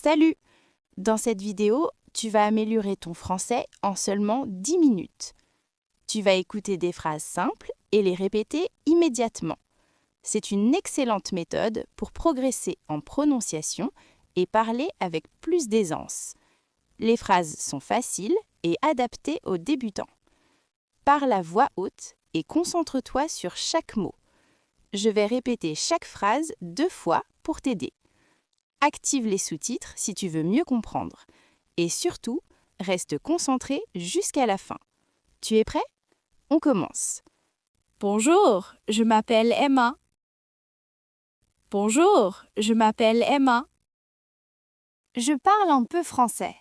Salut! Dans cette vidéo, tu vas améliorer ton français en seulement 10 minutes. Tu vas écouter des phrases simples et les répéter immédiatement. C'est une excellente méthode pour progresser en prononciation et parler avec plus d'aisance. Les phrases sont faciles et adaptées aux débutants. Parle à voix haute et concentre-toi sur chaque mot. Je vais répéter chaque phrase 2 fois pour t'aider. Active les sous-titres si tu veux mieux comprendre. Et surtout, reste concentré jusqu'à la fin. Tu es prêt? On commence. Bonjour, je m'appelle Emma. Bonjour, je m'appelle Emma. Je parle un peu français.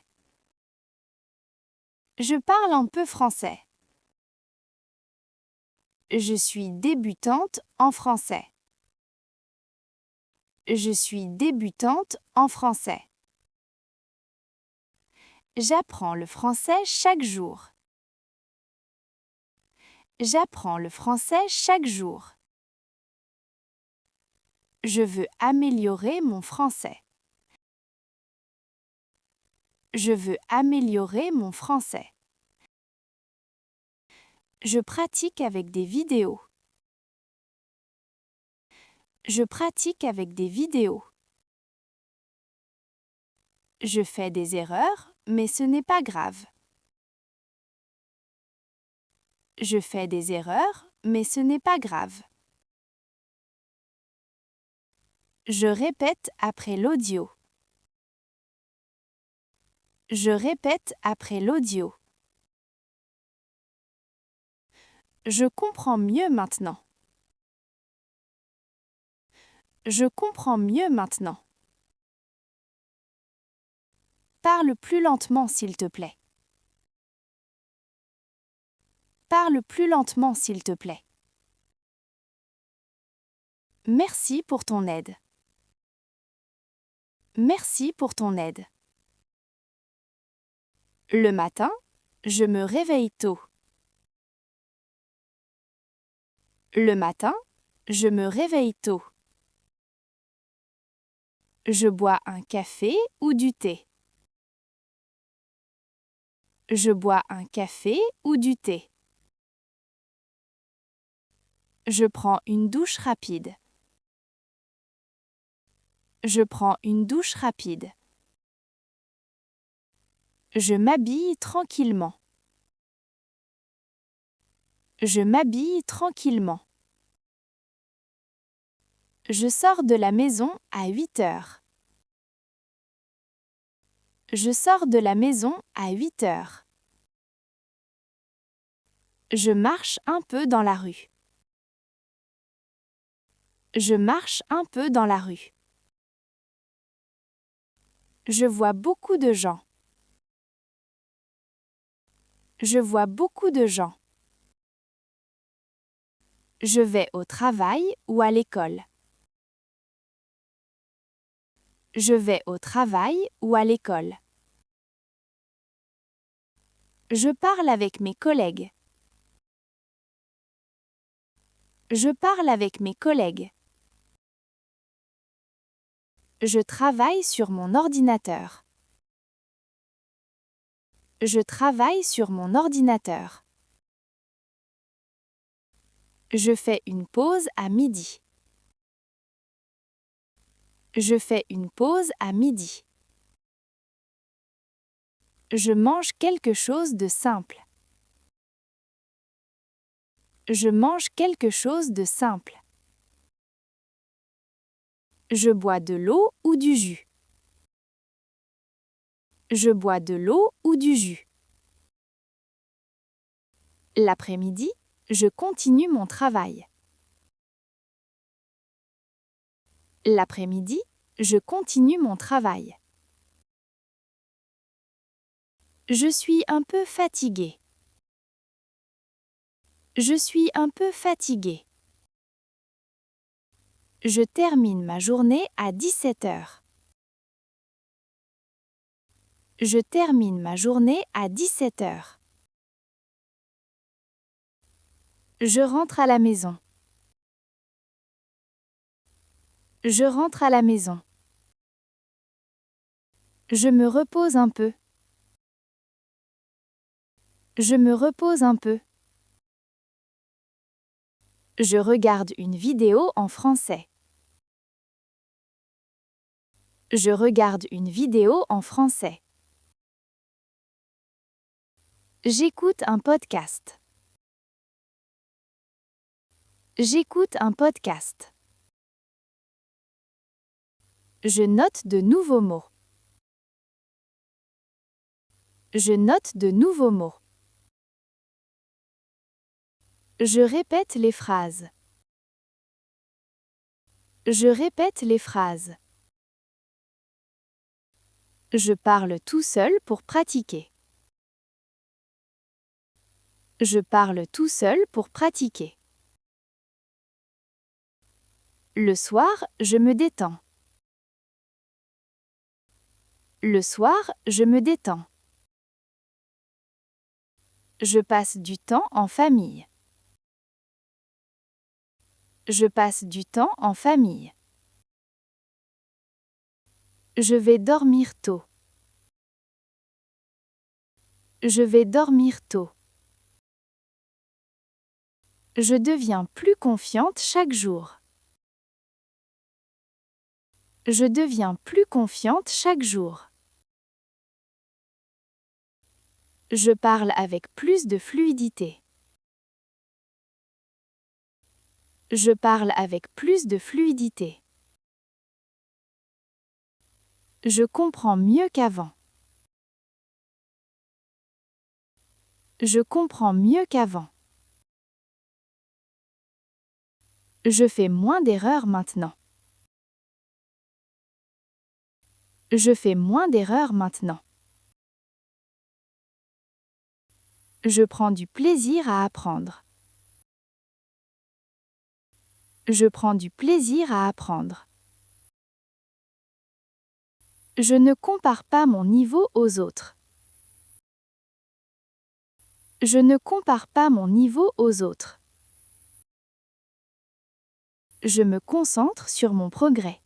Je parle un peu français. Je suis débutante en français. Je suis débutante en français. J'apprends le français chaque jour. J'apprends le français chaque jour. Je veux améliorer mon français. Je veux améliorer mon français. Je pratique avec des vidéos. Je pratique avec des vidéos. Je fais des erreurs, mais ce n'est pas grave. Je fais des erreurs, mais ce n'est pas grave. Je répète après l'audio. Je répète après l'audio. Je comprends mieux maintenant. Je comprends mieux maintenant. Parle plus lentement, s'il te plaît. Parle plus lentement, s'il te plaît. Merci pour ton aide. Merci pour ton aide. Le matin, je me réveille tôt. Le matin, je me réveille tôt. Je bois un café ou du thé. Je bois un café ou du thé. Je prends une douche rapide. Je prends une douche rapide. Je m'habille tranquillement. Je m'habille tranquillement. Je sors de la maison à 8 heures. Je sors de la maison à 8 heures. Je marche un peu dans la rue. Je marche un peu dans la rue. Je vois beaucoup de gens. Je vois beaucoup de gens. Je vais au travail ou à l'école. Je vais au travail ou à l'école. Je parle avec mes collègues. Je parle avec mes collègues. Je travaille sur mon ordinateur. Je travaille sur mon ordinateur. Je fais une pause à midi. Je fais une pause à midi. Je mange quelque chose de simple. Je mange quelque chose de simple. Je bois de l'eau ou du jus. Je bois de l'eau ou du jus. L'après-midi, je continue mon travail. L'après-midi, je continue mon travail. Je suis un peu fatiguée. Je suis un peu fatiguée. Je termine ma journée à 17 heures. Je termine ma journée à 17 heures. Je rentre à la maison. Je rentre à la maison. Je me repose un peu. Je me repose un peu. Je regarde une vidéo en français. Je regarde une vidéo en français. J'écoute un podcast. J'écoute un podcast. Je note de nouveaux mots. Je note de nouveaux mots. Je répète les phrases. Je répète les phrases. Je parle tout seul pour pratiquer. Je parle tout seul pour pratiquer. Le soir, je me détends. Le soir, je me détends. Je passe du temps en famille. Je passe du temps en famille. Je vais dormir tôt. Je vais dormir tôt. Je deviens plus confiante chaque jour. Je deviens plus confiante chaque jour. Je parle avec plus de fluidité. Je parle avec plus de fluidité. Je comprends mieux qu'avant. Je comprends mieux qu'avant. Je fais moins d'erreurs maintenant. Je fais moins d'erreurs maintenant. Je prends du plaisir à apprendre. Je prends du plaisir à apprendre. Je ne compare pas mon niveau aux autres. Je ne compare pas mon niveau aux autres. Je me concentre sur mon progrès.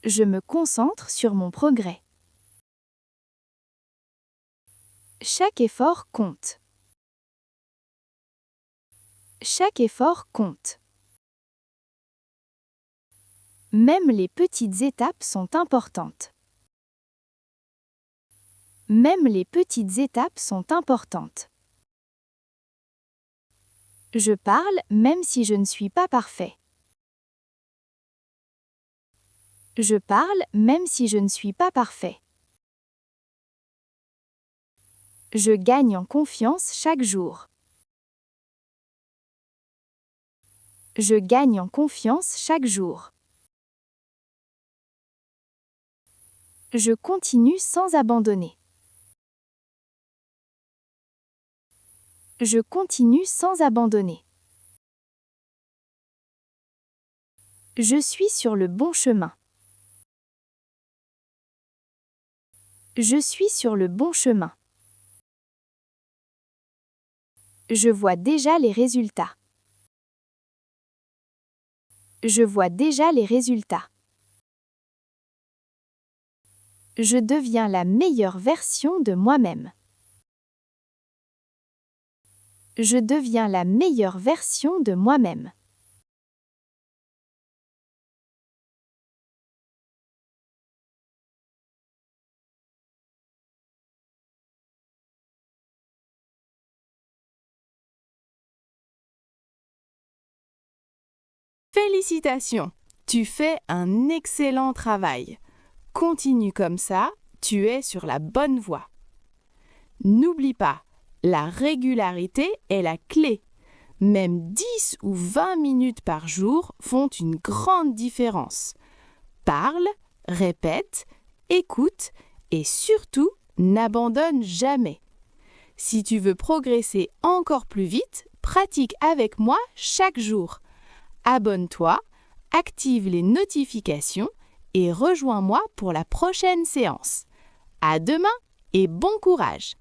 Je me concentre sur mon progrès. Chaque effort compte. Chaque effort compte. Même les petites étapes sont importantes. Même les petites étapes sont importantes. Je parle même si je ne suis pas parfait. Je parle même si je ne suis pas parfait. Je gagne en confiance chaque jour. Je gagne en confiance chaque jour. Je continue sans abandonner. Je continue sans abandonner. Je suis sur le bon chemin. Je suis sur le bon chemin. Je vois déjà les résultats. Je vois déjà les résultats. Je deviens la meilleure version de moi-même. Je deviens la meilleure version de moi-même. Félicitations! Tu fais un excellent travail. Continue comme ça, tu es sur la bonne voie. N'oublie pas, la régularité est la clé. Même 10 ou 20 minutes par jour font une grande différence. Parle, répète, écoute et surtout, n'abandonne jamais. Si tu veux progresser encore plus vite, pratique avec moi chaque jour. Abonne-toi, active les notifications et rejoins-moi pour la prochaine séance. À demain et bon courage!